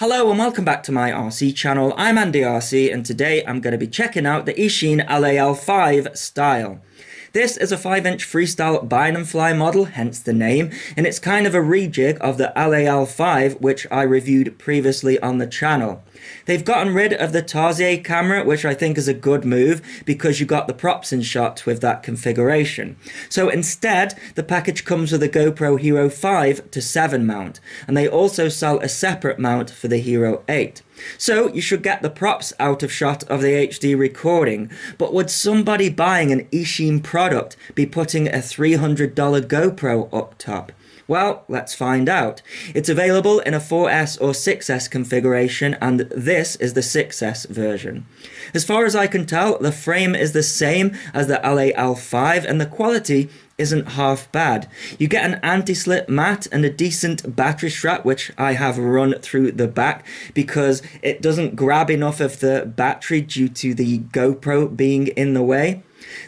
Hello and welcome back to my RC channel. I'm AndyRC and today I'm going to be checking out the Eachine LAL 5 style. This is a 5-inch freestyle bind and fly model, hence the name, and it's kind of a rejig of the LAL 5 which I reviewed previously on the channel. They've gotten rid of the Fpv camera, which I think is a good move because you got the props in shot with that configuration. So instead, the package comes with a GoPro Hero 5 to 7 mount, and they also sell a separate mount for the Hero 8. So you should get the props out of shot of the HD recording, but would somebody buying an Eachine product be putting a $300 GoPro up top? Well, let's find out. It's available in a 4S or 6S configuration, and this is the 6S version. As far as I can tell, the frame is the same as the LAL 5 and the quality isn't half bad. You get an anti-slip mat and a decent battery strap, which I have run through the back because it doesn't grab enough of the battery due to the GoPro being in the way.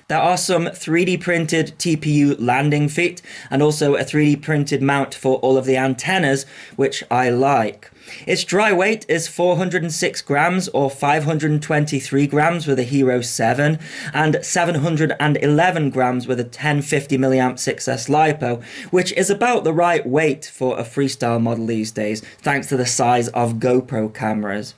There are some 3D printed TPU landing feet and also a 3D printed mount for all of the antennas, which I like. Its dry weight is 406 grams or 523 grams with a Hero 7 and 711 grams with a 1050 mAh 6S LiPo, which is about the right weight for a freestyle model these days, thanks to the size of GoPro cameras.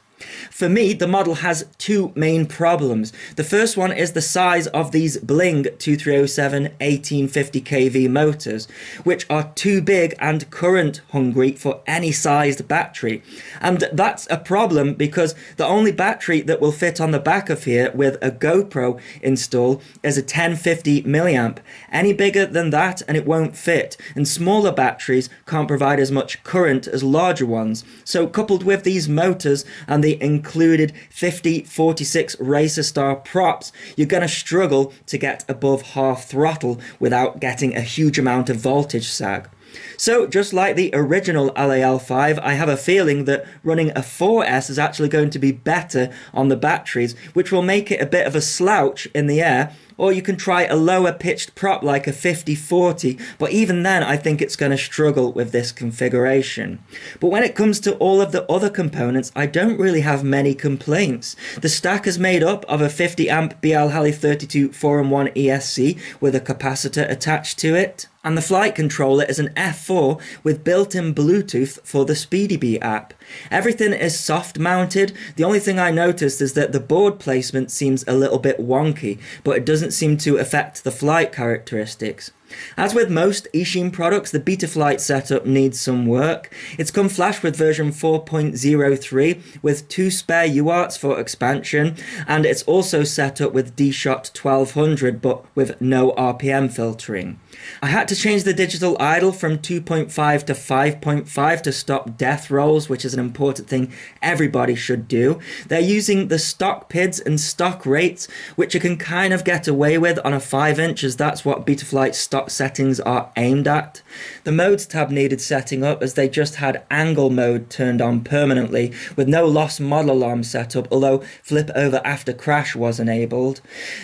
For me, the model has two main problems. The first one is the size of these Bling 2307 1850 kV motors, which are too big and current hungry for any sized battery. And that's a problem because the only battery that will fit on the back of here with a GoPro install is a 1050 mAh. Any bigger than that and it won't fit, and smaller batteries can't provide as much current as larger ones. So coupled with these motors and the included 5046 Racer Star props, you're going to struggle to get above half throttle without getting a huge amount of voltage sag. So just like the original LAL 5, I have a feeling that running a 4S is actually going to be better on the batteries, which will make it a bit of a slouch in the air. Or you can try a lower pitched prop like a 5040, but even then I think it's going to struggle with this configuration. But when it comes to all of the other components, I don't really have many complaints. The stack is made up of a 50 amp BL Heli 32 4-in-1 ESC with a capacitor attached to it. And the flight controller is an F4 with built-in Bluetooth for the SpeedyBee app. Everything is soft mounted. The only thing I noticed is that the board placement seems a little bit wonky, but it doesn't seem to affect the flight characteristics. As with most Eachine products, the Betaflight setup needs some work. It's come flash with version 4.03 with 2 spare UARTs for expansion, and it's also set up with D-Shot 1200 but with no RPM filtering. I had to change the digital idle from 2.5 to 5.5 to stop death rolls, which is an important thing everybody should do. They're using the stock PIDs and stock rates, which you can kind of get away with on a 5-inch as that's what Betaflight's stock settings are aimed at. The modes tab needed setting up as they just had angle mode turned on permanently with no lost model alarm set up, although flip over after crash was enabled.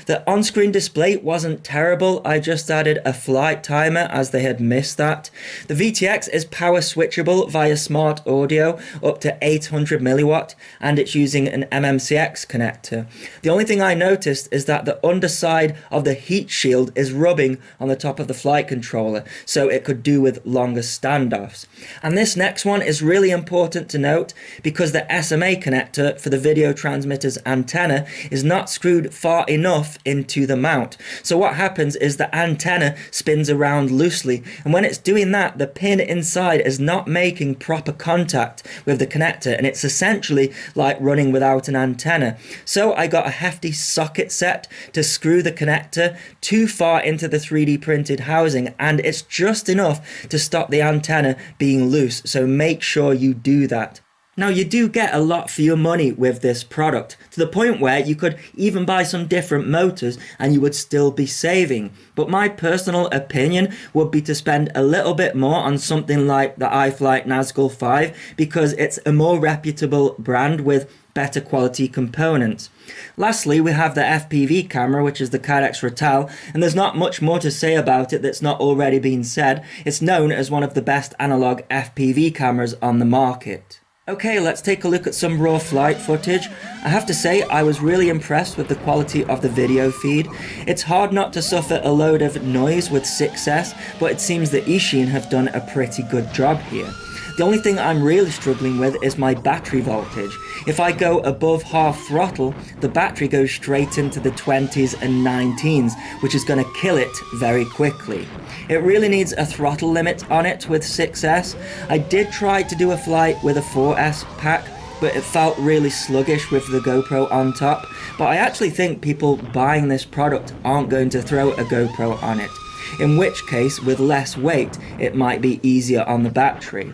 The on-screen display wasn't terrible, I just added a flight timer as they had missed that. The VTX is power switchable via smart audio up to 800 milliwatt and it's using an MMCX connector. The only thing I noticed is that the underside of the heat shield is rubbing on the top of the flight controller, so it could do with longer standoffs. And this next one is really important to note because the SMA connector for the video transmitter's antenna is not screwed far enough into the mount. So what happens is the antenna spins around loosely, and when it's doing that, the pin inside is not making proper contact with the connector, and it's essentially like running without an antenna. So I got a hefty socket set to screw the connector too far into the 3D printed housing, and it's just enough to stop the antenna being loose, so make sure you do that. Now you do get a lot for your money with this product, to the point where you could even buy some different motors and you would still be saving. But my personal opinion would be to spend a little bit more on something like the iFlight Nazgul 5 because it's a more reputable brand with better quality components. Lastly, we have the Fpv camera, which is the Kydex Ratel, and there's not much more to say about it that's not already been said. It's known as one of the best analog FPV cameras on the market. Okay, let's take a look at some raw flight footage. I have to say, I was really impressed with the quality of the video feed. It's hard not to suffer a load of noise with 6S, but it seems that Eachine have done a pretty good job here. The only thing I'm really struggling with is my battery voltage. If I go above half throttle, the battery goes straight into the 20s and 19s, which is going to kill it very quickly. It really needs a throttle limit on it with 6S. I did try to do a flight with a 4S pack, but it felt really sluggish with the GoPro on top. But I actually think people buying this product aren't going to throw a GoPro on it, in which case, with less weight, it might be easier on the battery.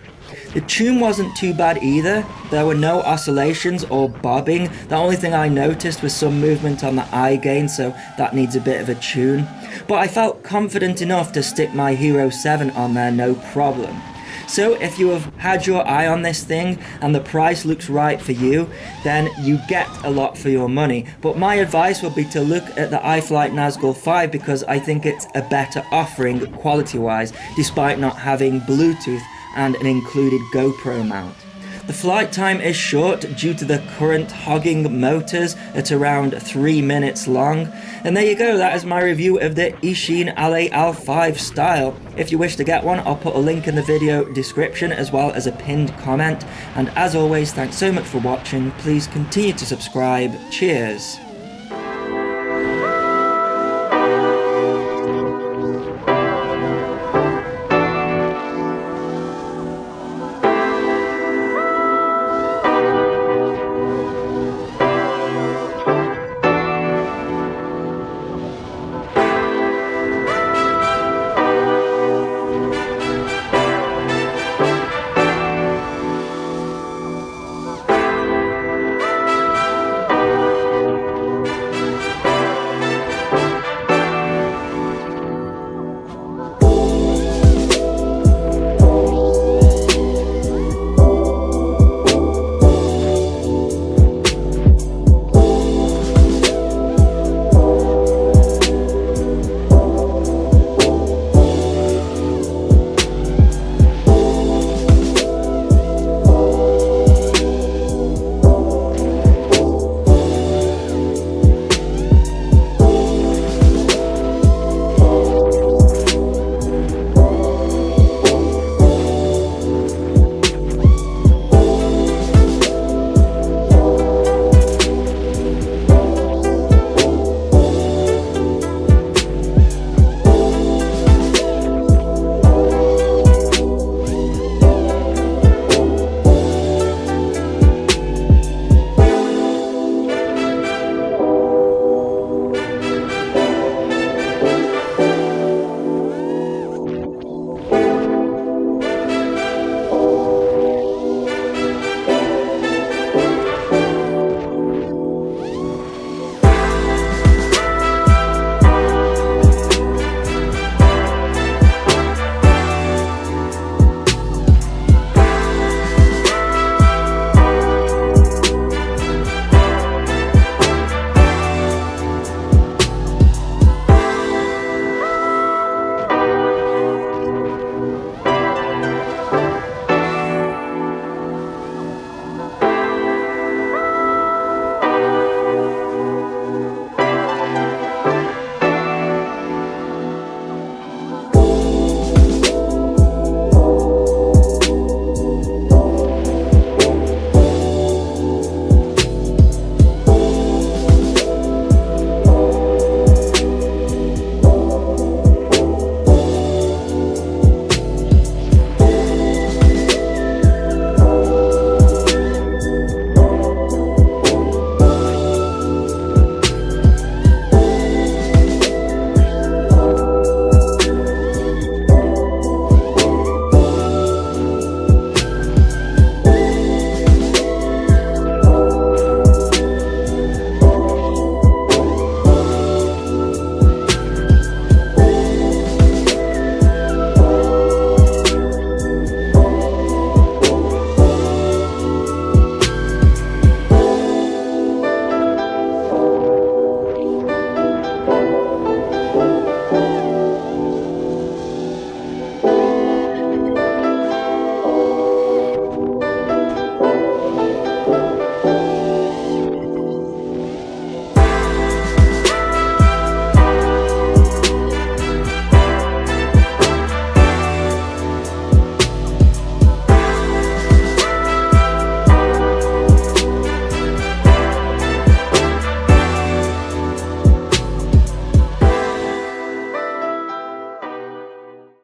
The tune wasn't too bad either. There were no oscillations or bobbing. The only thing I noticed was some movement on the eye gain, so that needs a bit of a tune. But I felt confident enough to stick my Hero 7 on there no problem. So if you have had your eye on this thing and the price looks right for you, then you get a lot for your money. But my advice would be to look at the iFlight Nazgul 5 because I think it's a better offering quality-wise, despite not having Bluetooth and an included GoPro mount. The flight time is short due to the current hogging motors at around 3 minutes long. And there you go, that is my review of the Eachine LAL 5 style. If you wish to get one, I'll put a link in the video description as well as a pinned comment. And as always, thanks so much for watching. Please continue to subscribe. Cheers.